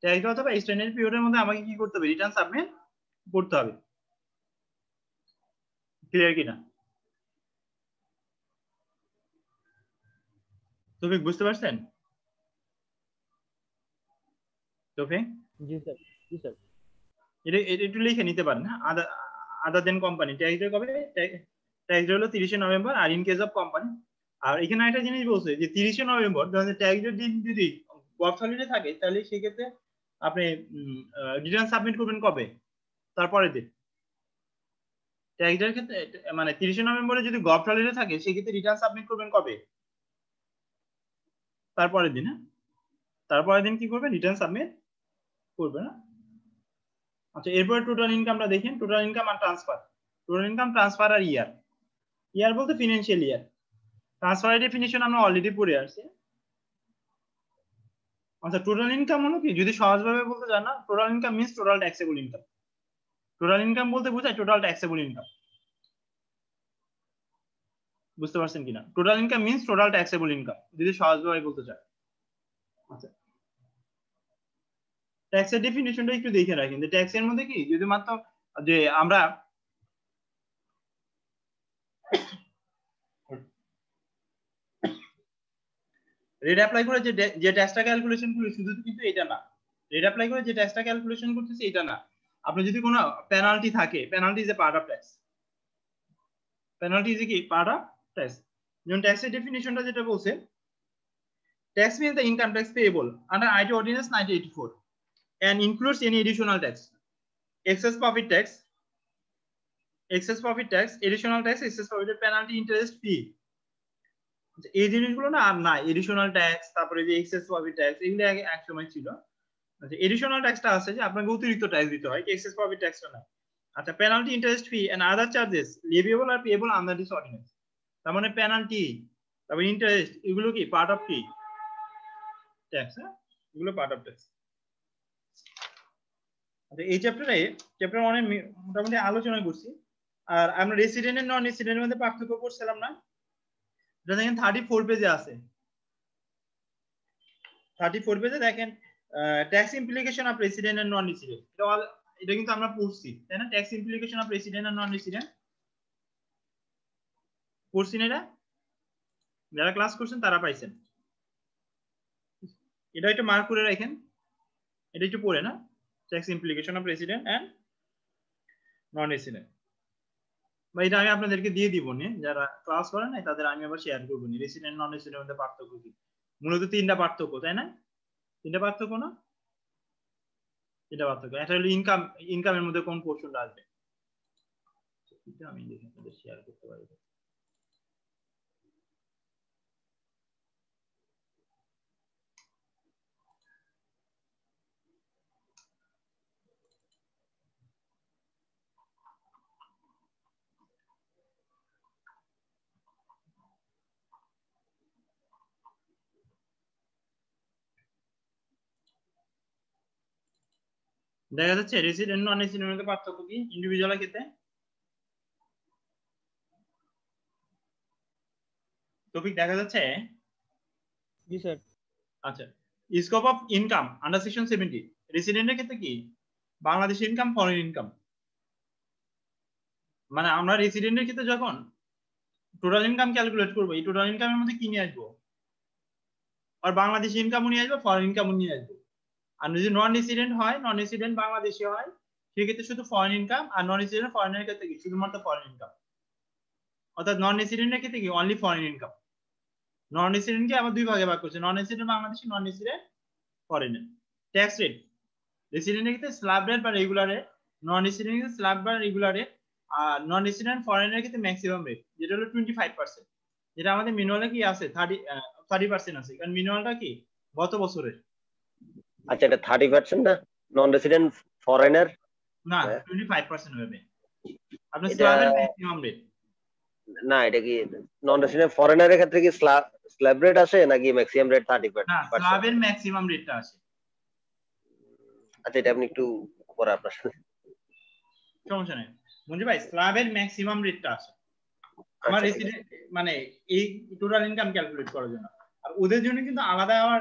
ট্যাক্স ডে অথবা এক্সটেন্ডেড পিরিয়ডের মধ্যে আমাকে কি করতে হবে রিটার্ন সাবমিট করতে হবে। ক্লিয়ার কিনা তৌফিক বুঝতে পারছেন? তৌফিক জি স্যার, জি স্যার। এটা একটু লিখে নিতে পারেন। Other than company tax day কবে? ট্যাক্স ডে হলো 30শে নভেম্বর। আর ইন কেস অফ কোম্পানি, আর এখানে একটা জিনিস বলছে যে 30শে নভেম্বর ট্যাক্স ডে দিন যদি ওয়ার্ক হলিডে থাকে তাহলে সেক্ষেত্রে আপনি রিটার্ন সাবমিট করবেন কবে? তারপরের দিন। ট্যাক্স ডের ক্ষেত্রে মানে 30শে নভেম্বরে যদি গভ হলিডে থাকে সেক্ষেত্রে রিটার্ন সাবমিট করবেন কবে? তারপরের দিন। তারপরের দিন কি করবেন? রিটার্ন সাবমিট করবেন। আচ্ছা, এরপরে টোটাল ইনকামটা দেখেন। টোটাল ইনকাম আর ট্রান্সফার। টোটাল ইনকাম, ট্রান্সফার আর ইয়ার। ইয়ার বলতে ফিনান্সিয়াল ইয়ার। ট্রান্সফারের ডেফিনিশন আমরা অলরেডি পড়ে আসছি। আচ্ছা, টোটাল ইনকাম হলো কি, যদি সহজভাবে বলতে চান না, total income means total taxable income. Total income বলতে বোঝায় টোটাল ট্যাক্সেবল ইনকাম। বুঝতে পারছেন কিনা? Total income means total taxable income যদি সহজভাবে বলতে চান। আচ্ছা, ট্যাক্সের ডেফিনিশনটা একটু দেখে রাখেন। যে ট্যাক্সের মধ্যে কি, যদি মাত্র যে আমরা রেট অ্যাপ্লাই করে যে ট্যাক্সটা ক্যালকুলেশন করি শুধু কিন্তু এটা না। রেট অ্যাপ্লাই করে যে ট্যাক্সটা ক্যালকুলেশন করতেছি এটা না। আপনার যদি কোনো পেনাল্টি থাকে, penalty is a part of tax. Penalty is কি পার্ট অফ ট্যাক্স। যেমন ট্যাক্সের ডেফিনিশনটা যেটা বলছে, tax means the income tax payable under IT Ordinance 1984 and includes any additional tax, excess profit tax, additional tax, excess profit penalty, interest, fee। এই জিনিসগুলো না আর নাই। Additional tax, তারপরে যে এক্সেস প্রফিট ট্যাক্স, এগুলো আগে এক সময় ছিল। আচ্ছা, এডিশনাল ট্যাক্সটা আছে যে আপনাকে অতিরিক্ত ট্যাক্স দিতে হয়, এক্সেস প্রফিট ট্যাক্সটা না। আচ্ছা, penalty, interest, fee and other charges leviable আর পেয়েবল আন্ডার দিস অর্ডিন্যান্স। তার মানে পেনাল্টি, তারপর ইন্টারেস্ট, এগুলো কি পার্ট অফ কি ট্যাক্স। হ্যাঁ, এগুলো পার্ট অফ ট্যাক্স। আচ্ছা, এই চ্যাপ্টার অনেক মোটামুটি আলোচনা করছি। আর আমরা রেসিডেন্ট এন্ড নন রেসিডেন্টের মধ্যে পার্থক্য করছিলাম না? এটা দেখেন 34 পেজে আছে। 34 পেজে দেখেন tax implication of resident and non resident. এটা কিন্তু আমরা পড়ছি, তাই না? Tax implication of resident and non resident পড়ছি না? এটা যারা ক্লাস করছেন তারা পাইছেন। এটা একটু মার্ক করে রাখেন, এটা একটু পড়ে না। Tax implication of resident and non resident, বা এটা আমি আপনাদেরকে দিয়ে দিব নি, যারা ক্লাস করেন নাই তাদের আমি আবার শেয়ার করবো নি। রেসিডেন্ট নন রেসিডেন্টের মধ্যে পার্থক্য কি? মূলত তিনটা পার্থক্য, তাই না? তিনটা পার্থক্য না? তিনটা পার্থক্য। একটা হলো ইনকামের মধ্যে কোন পোর্শনটা আসবে, এটা আমি দেখে আপনাদের শেয়ার করতে পারি। দেখা যাচ্ছে রেসিডেন্ট নন রেসিডেন্টের মধ্যে পার্থক্য কি ইন্ডিভিজুয়ালের ক্ষেত্রে? টপিক দেখা যাচ্ছে? জি স্যার। আচ্ছা, scope of income under section 70 রেসিডেন্টের ক্ষেত্রে কি বাংলাদেশি ইনকাম, ফরেন ইনকাম। মানে আমরা রেসিডেন্টের ক্ষেত্রে যখন টোটাল ইনকাম ক্যালকুলেট করবো, এই টোটাল ইনকামের মধ্যে কি নিয়ে আসবো? আর বাংলাদেশি ইনকামও নিয়ে আসবো, ফরেন ইনকামও নিয়ে আসবো। আর যদি নন রেসিডেন্ট হয়, নন রেসিডেন্ট বাংলাদেশি হয়, সেক্ষেত্রে শুধু ফরেন ইনকাম। আর নন রেসিডেন্ট ফরেনের ক্ষেত্রে কি শুধুমাত্র ফরেন ইনকাম। অর্থাৎ নন রেসিডেন্টের ক্ষেত্রে কি অনলি ফরেন ইনকাম। নন রেসিডেন্টকে আবার দুই ভাগে ভাগ করছে, নন রেসিডেন্ট বাংলাদেশি, নন রেসিডেন্ট ফরেনের। ট্যাক্স রেট রেসিডেন্টের ক্ষেত্রে স্ল্যাব রেট বা রেগুলার রেট, নন রেসিডেন্টের ক্ষেত্রে স্ল্যাব বা রেগুলার রেট। আর নন রেসিডেন্ট ফরেনের ক্ষেত্রে ম্যাক্সিমাম রেট, যেটা হলো 25%, যেটা আমাদের মিনুয়ালে কি আছে 30% আছে, কারণ মিনুয়ালটা কি গত বছরের। আচ্ছা, এটা 30% না নন রেসিডেন্ট ফরেনার? না, 25% হবে আপনার এটা স্ল্যাবের ম্যাক্সিমাম রেট। না, এটা কি নন রেসিডেন্ট ফরেনারের ক্ষেত্রে কি স্ল্যাব রেট আসে নাকি ম্যাক্সিমাম রেট 30%? না, স্ল্যাবের ম্যাক্সিমাম রেটটা আসে। আচ্ছা, এটা আপনি একটু পরে আপনার সাথে সমস্যা নেই মঞ্জু ভাই, স্ল্যাবের ম্যাক্সিমাম রেটটা আসে আমার রেসিডেন্ট মানে এই টোটাল ইনকাম ক্যালকুলেট করার জন্য। আর ওদের জন্য কিন্তু আলাদা আবার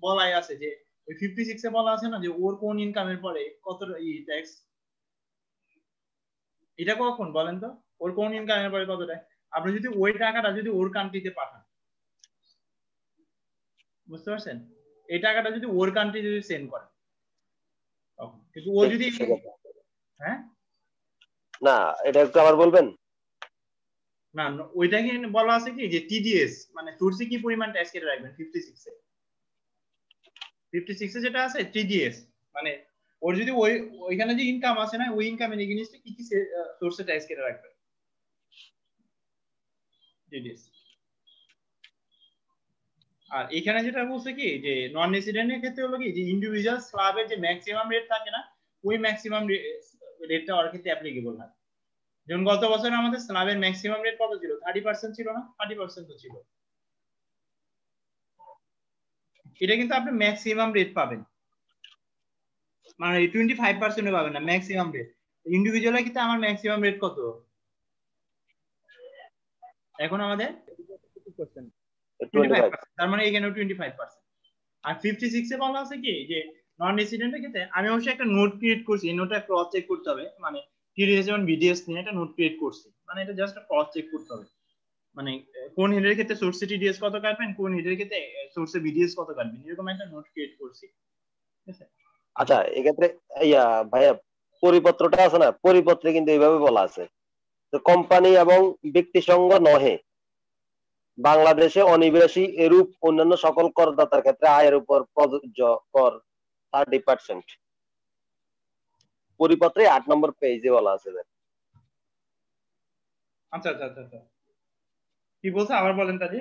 বলাই আছে যে ওই 56 এ বলা আছে না যে ওর কোন ইনকামের পরে কত ট্যাক্স, এটা কখন বলেন তো, ওর কোন ইনকামের পরে কত ট্যাক্স। আপনি যদি ওই টাকাটা যদি ওর কান্ট্রিতে পাঠান, বুঝতে পারছেন, এই টাকাটা যদি ওর কান্ট্রি যদি সেন্ড করে তখন কিন্তু ও যদি, হ্যাঁ না এটা একটু আবার বলবেন। না ওইটাকে বলা আছে কি যে টিডিএস মানে সোর্সে কি পরিমাণ ট্যাক্স কেটে রাখবেন 56 এ যেটা আছে টিডিএস মানে ওর যদি ওইখানে যে ইনকাম আছে না ওই ইনকামের এগেইনস্টে কি কি সোর্সে ট্যাক্স কেটে রাখবে টিডিএস। আর এখানে যেটা বলছে কি যে নন রেসিডেন্টের ক্ষেত্রে হলো কি যে ইন্ডিভিজুয়াল স্ল্যাবের যে ম্যাক্সিমাম রেট থাকে না ওই ম্যাক্সিমাম রেটটা ওর ক্ষেত্রে অ্যাপ্লিকেবল হয়। যেমন গত বছর আমাদের স্ল্যাবের ম্যাক্সিমাম রেট কত ছিল, 30% ছিল না, 30% তো ছিল। এটা কিন্তু আপনি ম্যাক্সিমাম রেট পাবেন, মানে 25% পাবেন না, ম্যাক্সিমাম রেট। ইন্ডিভিজুয়ালের ক্ষেত্রে আমার ম্যাক্সিমাম রেট কত এখন আমাদের 25%, তার মানে এখানেও 25%। আর 56 এ বলা আছে কি যে নন রেসিডেন্টের ক্ষেত্রে, আমি অবশ্যই একটা নোট ক্রিয়েট করছি, এই নোটটা ক্রস চেক করতে হবে, মানে টিডিএস এবং বিডিএস নিয়ে একটা নোট ক্রিয়েট করছি, মানে এটা জাস্ট ক্রস চেক করতে হবে, মানে কোন হেডের ক্ষেত্রে সোর্সে টিডিএস কত কাটবেন, কোন হেডের ক্ষেত্রে সোর্সে বিডিএস কত কাটবেন, এরকম একটা নোট ক্রিয়েট করছি, ঠিক আছে। আচ্ছা এক্ষেত্রে ইয়া ভাইয়া পরিপত্রটা আছে না, পরিপত্রে কিন্তু এইভাবে বলা আছে যে কোম্পানি এবং ব্যক্তি সংঘ নহে বাংলাদেশে অনিবাসী এরূপ অন্যান্য সকল করদাতার ক্ষেত্রে আয়ের উপর প্রযোজ্য কর 30%। পরিপত্রে 8 নম্বর পেজে বলা আছে। আচ্ছা আচ্ছা আচ্ছা আচ্ছা, কি বলছে আবার বলেন তাজি।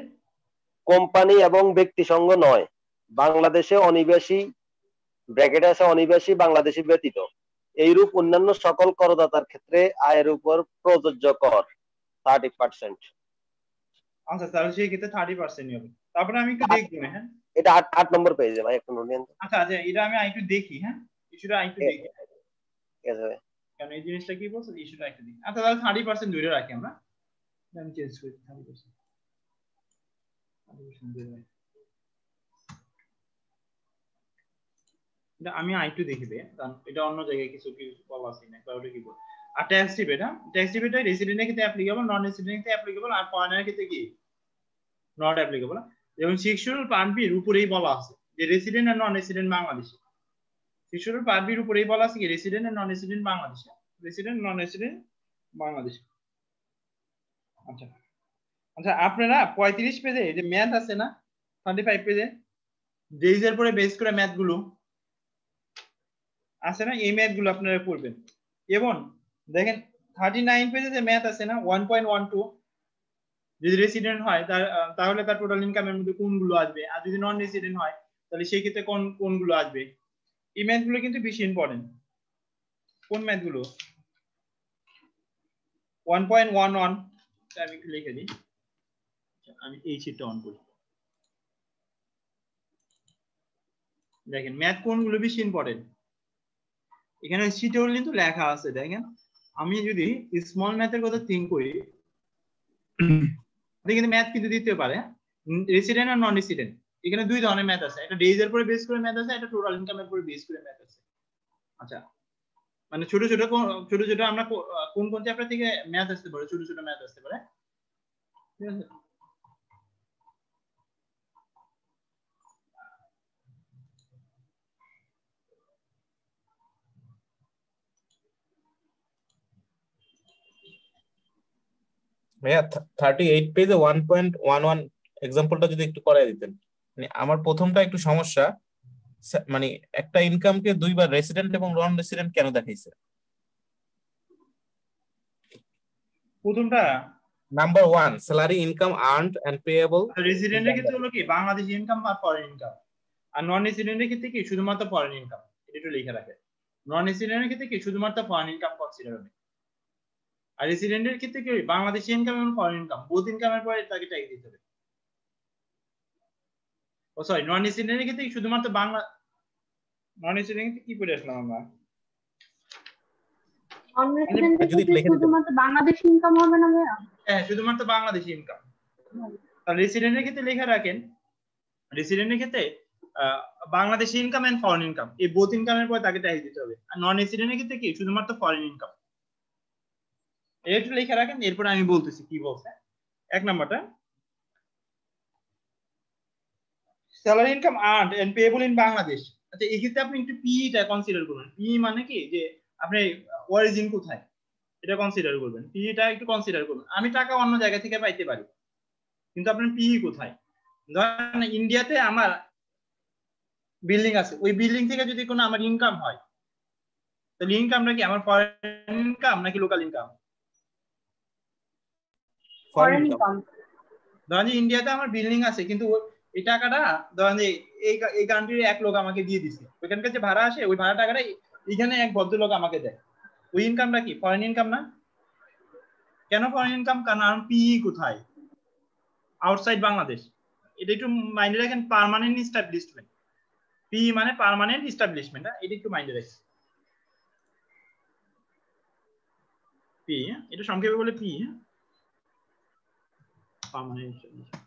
কোম্পানি এবং ব্যক্তি সংঘ নয় বাংলাদেশে অনিবাসী ব্র্যাকেটে আছে অনিবাসী বাংলাদেশী ব্যতীত এইরূপ অন্যান্য সকল করদাতার ক্ষেত্রে আয়ের উপর প্রযোজ্য কর 30%। আচ্ছা তাহলে সেই ক্ষেত্রে 30% হবে। তারপরে আমি একটু দেখবো, হ্যাঁ এটা 8 নম্বর পেজে ভাই, একটু নোট নিন। আচ্ছা আচ্ছা, এটা আমি একটু দেখি, হ্যাঁ ইস্যুটা একটু দেখি, ঠিক আছে ভাই। কারণ এই জিনিসটা কি বলছে ইস্যুটা একটু দেখি। আচ্ছা তাহলে 30% ধরে রাখি আমরা, আমি চেঞ্জ করি 30%, এটা আমি আইটু দেখি দে, কারণ এটা অন্য জায়গায় কিছু কিছু বলা আছে না, ক্লাউডে কি বল। আর ট্যাক্স রিবেট, হ্যাঁ ট্যাক্স রিবেটটা রেসিডেন্টের ক্ষেত্রে অ্যাপ্লিকেবল, নন রেসিডেন্টের ক্ষেত্রে অ্যাপ্লিকেবল, আর ফরেনারের ক্ষেত্রে কি নট অ্যাপ্লিকেবল। যেমন শিডিউল পার্ট বির উপরেই বলা আছে যে রেসিডেন্ট আর non resident Bangladeshi, schedule part বির উপরেই বলা আছে কি রেসিডেন্ট আর non resident Bangladeshi, resident non resident Bangladeshi. আচ্ছা আচ্ছা, আপনারা 35 পেজে যে ম্যাথ আছে না 35 পেজে ডেইজ এর পরে বেস করে ম্যাথ গুলো আছে না, এই ম্যাথ গুলো আপনারা করবেন। এবং দেখেন 39 পেজে যে ম্যাথ আছে না 1.12, যদি রেসিডেন্ট হয় তাহলে তার টোটাল ইনকামের মধ্যে কোনগুলো আসবে, আর যদি নন রেসিডেন্ট হয় তাহলে সেই ক্ষেত্রে কোনগুলো আসবে। এই ম্যাথ গুলো কিন্তু বেশি ইম্পর্টেন্ট। কোন ম্যাথ গুলো 1.11 আমি একটু লিখে দিই, আমি এই শীটটা অন করি। দেখেন ম্যাথ কোনগুলো বেশি ইম্পর্টেন্ট, এখানে শীটেও কিন্তু লেখা আছে। দেখেন আমি যদি স্মল ম্যাথের কথা থিঙ্ক করি, কিন্তু ম্যাথ কিন্তু দিতে পারে রেসিডেন্ট আর নন রেসিডেন্ট। এখানে দুই ধরনের ম্যাথ আছে, একটা ডেইজ এর উপরে বেস করে ম্যাথ আছে, একটা টোটাল ইনকামের উপরে বেস করে ম্যাথ আছে। আচ্ছা মানে ছোট ছোট আমরা কোন কোন চ্যাপ্টার থেকে ম্যাথ আসতে পারে, ছোট ছোট ম্যাথ আসতে পারে, ঠিক আছে। ভাইয়া 38 পেজে 1.11 এক্সাম্পলটা যদি একটু করাই দিতেন। মানে আমার প্রথমটা একটু সমস্যা, মানে একটা ইনকামকে দুইবার রেসিডেন্ট এবং নন রেসিডেন্ট কেন দেখাইছে? প্রথমটা number 1 salary income earned and payable. রেসিডেন্টের ক্ষেত্রে হলো কি বাংলাদেশি ইনকাম আর ফরেন ইনকাম, আর নন রেসিডেন্টের ক্ষেত্রে কি শুধুমাত্র ফরেন ইনকাম, এটা একটু লিখে রাখে। নন রেসিডেন্টের ক্ষেত্রে কি শুধুমাত্র ফরেন ইনকাম কনসিডার হবে, আর রেসিডেন্টের ক্ষেত্রে কি বাংলাদেশি ইনকাম এবং ফরেন ইনকাম বোথ ইনকামের পরে তাকে ট্যাক্স দিতে হবে। ও সরি, নন রেসিডেন্টের ক্ষেত্রে শুধুমাত্র বাংলা, নন রেসিডেন্ট কি করে আসলাম আমরা, শুধুমাত্র বাংলাদেশি ইনকাম হবে না ভাইয়া? হ্যাঁ শুধুমাত্র বাংলাদেশি ইনকাম। আর রেসিডেন্টের ক্ষেত্রে লেখা রাখেন রেসিডেন্টের ক্ষেত্রে Bangladeshi income and foreign income এই বোথ ইনকামের পরে তাকে ট্যাক্স দিতে হবে। আর নন রেসিডেন্টের ক্ষেত্রে কি শুধুমাত্র ফরেন ইনকাম। এটা একটু লিখে রাখেন, এরপর আমি বলতেছি কি বলছে। এক নাম্বারটা salary income earned and payable in Bangladesh. আচ্ছা এই ক্ষেত্রে আপনি একটু পিটা কনসিডার করবেন। পি মানে কি যে আপনি অরিজিন কোথায় এটা কনসিডার করবেন, পিটা একটু কনসিডার করবেন। আমি টাকা অন্য জায়গা থেকে পাইতে পারি, কিন্তু আপনার পি কোথায়? ধরেন ইন্ডিয়াতে আমার বিল্ডিং আছে, ওই বিল্ডিং থেকে যদি কোনো আমার ইনকাম হয়, তাহলে ইনকামটা কি আমার ফরেন ইনকাম নাকি লোকাল ইনকাম? Foreign income. ধরেন যে ইন্ডিয়াতে আমার বিল্ডিং আছে, কিন্তু এই টাকাটা ধরেন যে এই কান্ট্রির এক লোক আমাকে দিয়ে দিচ্ছে, ওইখানকার যে ভাড়া আসে ওই ভাড়া টাকাটা এখানে এক ভদ্রলোক আমাকে দেয়, ওই ইনকামটা কি ফরেন ইনকাম না? কেন ফরেন ইনকাম? কারণ পি কোথায়? আউটসাইড বাংলাদেশ। এটা একটু মাইন্ডে রাখেন, পার্মানেন্ট এস্টাবলিশমেন্ট। পি মানে পার্মানেন্ট এস্টাবলিশমেন্ট, এটা একটু মাইন্ডে রাখেন। পি এটা সংক্ষেপে বলে P, permanent establishment.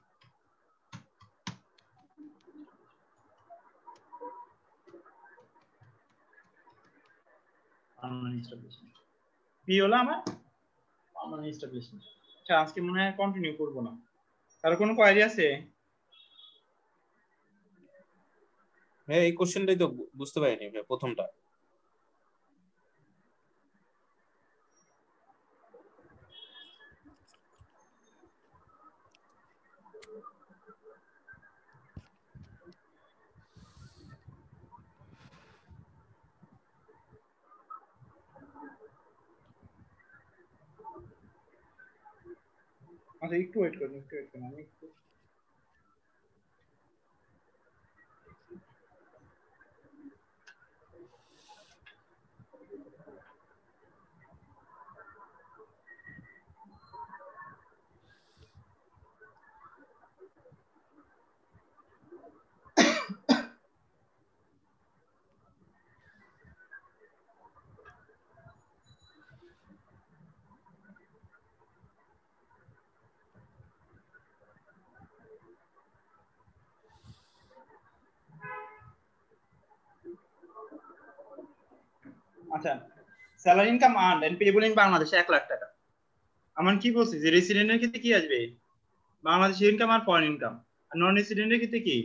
Permanent establishment P হলো আমার পার্মানেন্ট এস্টাবলিশমেন্ট। আচ্ছা আজকে মনে হয় কন্টিনিউ করব না, কারো কোনো কোয়েরি আছে? হ্যাঁ এই কোশ্চেনটাই তো বুঝতে পারিনি ভাই, প্রথমটা। আচ্ছা একটু ওয়েট করুন, আমি একটু আচ্ছা salary income earned and payable in Bangladesh 1 lakh টাকা। আমার কি বলছি যে রেসিডেন্টের ক্ষেত্রে কি আসবে? বাংলাদেশি ইনকাম আর ফরেন ইনকাম। আর নন রেসিডেন্টের ক্ষেত্রে কি?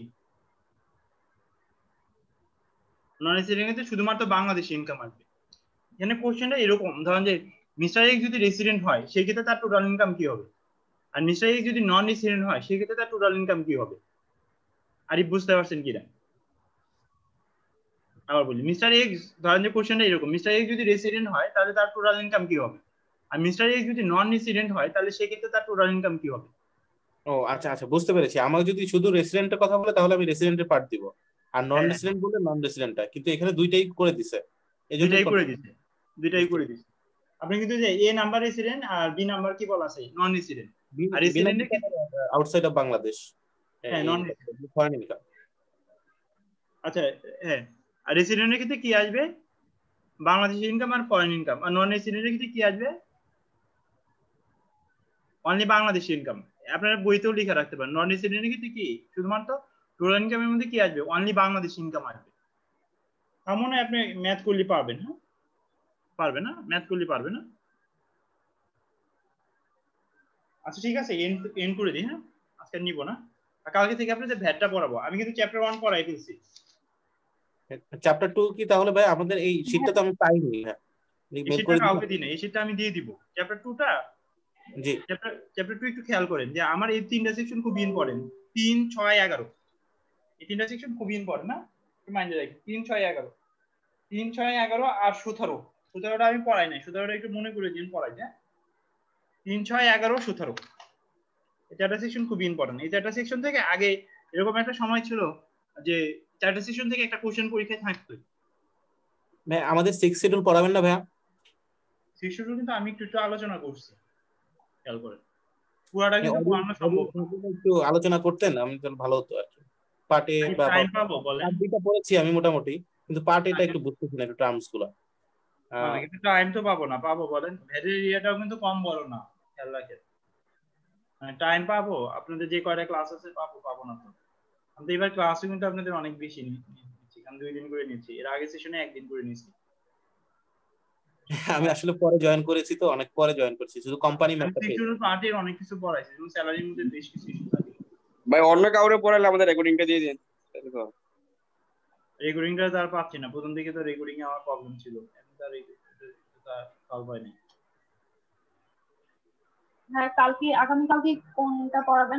নন রেসিডেন্টের ক্ষেত্রে শুধুমাত্র বাংলাদেশি ইনকাম আসবে। এখানে কোশ্চেনটা এরকম, ধরেন যে মিস্টার এক্স যদি রেসিডেন্ট হয় সেই ক্ষেত্রে তার টোটাল ইনকাম কি হবে, আর মিস্টার এক্স যদি নন রেসিডেন্ট হয় সেই ক্ষেত্রে তার টোটাল ইনকাম কি হবে? আরিফ বুঝতে পারছেন কিনা? আবার বলি, মিস্টার এক্স ধরেন যে কোশ্চেনটা এরকম, মিস্টার এক্স যদি রেসিডেন্ট হয় তাহলে তার টোটাল ইনকাম কি হবে, আর মিস্টার এক্স যদি নন রেসিডেন্ট হয় তাহলে সেক্ষেত্রে তার টোটাল ইনকাম কি হবে? ও আচ্ছা আচ্ছা, বুঝতে পেরেছি। আমার যদি শুধু রেসিডেন্টের কথা বলে তাহলে আমি রেসিডেন্টের পার্ট দিব, আর নন হ্যাঁ রেসিডেন্ট বলে নন রেসিডেন্টটা, কিন্তু এখানে দুইটাই করে দিছে, এই জন্য দুইটাই করে দিচ্ছে, দুইটাই করে দিচ্ছে। আপনি কিন্তু যে এ নাম্বার রেসিডেন্ট আর বি নাম্বার কি বলা আছে নন রেসিডেন্ট। আর রেসিডেন্টের ক্ষেত্রে আউটসাইড অফ বাংলাদেশ, হ্যাঁ নন রেসিডেন্ট। Foreign income. আচ্ছা হ্যাঁ, আর রেসিডেন্টের ক্ষেত্রে কি আসবে? বাংলাদেশি ইনকাম আর ফরেন ইনকাম। আর নন রেসিডেন্টের ক্ষেত্রে কি আসবে? Only Bangladeshi income. আপনারা বইতেও লিখে রাখতে পারেন, নন রেসিডেন্টের ক্ষেত্রে কি শুধুমাত্র টোটাল ইনকামের মধ্যে কি আসবে? অনলি বাংলাদেশি ইনকাম আসবে। আমার মনে হয় আপনি ম্যাথ করলে পারবেন। হ্যাঁ পারবে না, ম্যাথ করলে পারবে না। আচ্ছা ঠিক আছে, এন্ড করে দিই। হ্যাঁ আজকে নিব না, আর কালকে থেকে আপনাদের ভ্যাটটা পড়াবো। আমি কিন্তু চ্যাপ্টার 1 পড়াই ফেলছি। চ্যাপ্টার 2 কি তাহলে ভাই? আমাদের এই শীটটা তো আমি পাইনি। হ্যাঁ এই মেল শীটটা করে কাউকে দিবেন? দিই না, এই শীটটা আমি দিয়ে দিব। চ্যাপ্টার 2টা, জি। চ্যাপ্টার 2 একটু খেয়াল করেন যে আমার এই 3টা সেকশন খুব ইম্পর্টেন্ট। 3, 6, 11 এই 3টা সেকশন খুব ইম্পর্টেন্ট না, একটু মাইন্ডে রাখবেন। 3, 6, 11 3, 6, 11 আর 17টা আমি পড়াই নাই, 17টা একটু মনে করে দিন পড়াই। হ্যাঁ 3, 6, 11, 17 এই 4টা সেকশন খুব ইম্পর্টেন্ট। এই 4টা সেকশন থেকে আগে এরকম একটা সময় ছিল যে 4টা সেকশন থেকে একটা কোশ্চেন পরীক্ষায় থাকতো। ভাই আমাদের 6 শিডিউল পড়াবেন না ভাইয়া? 6 শিডিউল কিন্তু আমি একটু আলোচনা করছি, খেয়াল করেন। পুরাটা কিন্তু পড়ানো সম্ভব না। একটু আলোচনা করতেন আমি তাহলে ভালো হতো আর কি। পার্টে বা টাইম পাবো বলেন? পার্ট দুইটা পড়েছি আমি মোটামুটি, কিন্তু পার্ট এটা একটু বুঝতেছি না, একটু টার্মস গুলো। মানে কিন্তু টাইম তো পাবো না, পাবো বলেন? ভ্যালিড এরিয়াটাও কিন্তু কম বড় না, খেয়াল রাখেন। মানে টাইম পাবো, আপনাদের যে কয়টা ক্লাস আছে পাবো না তো। কিন্তু এবার ক্লাসে কিন্তু আপনাদের অনেক বেশি নিচ্ছি, কারণ 2 দিন করে নিচ্ছি, এর আগে সেশনে 1 দিন করে নিচ্ছি। আমি আসলে পরে জয়েন করেছি, তো অনেক পরে জয়েন করছি, শুধু কোম্পানি আমি ম্যাপটা পেয়েছি। সেকশনাল পার্টের অনেক কিছু পড়াইছি, যেমন স্যালারির মধ্যে বেশ কিছু ইস্যু থাকে। ভাই অন্য কাউরে পড়ালে আমাদের রেকর্ডিংটা দিয়ে দিন। রেকর্ডিংটা তার পাচ্ছি না, প্রথম দিকে তো রেকর্ডিং এ আমার প্রবলেম ছিল, এখন তার সলভ হয় না। হ্যাঁ, কালকে আগামীকালকে কোনটা পড়াবেন?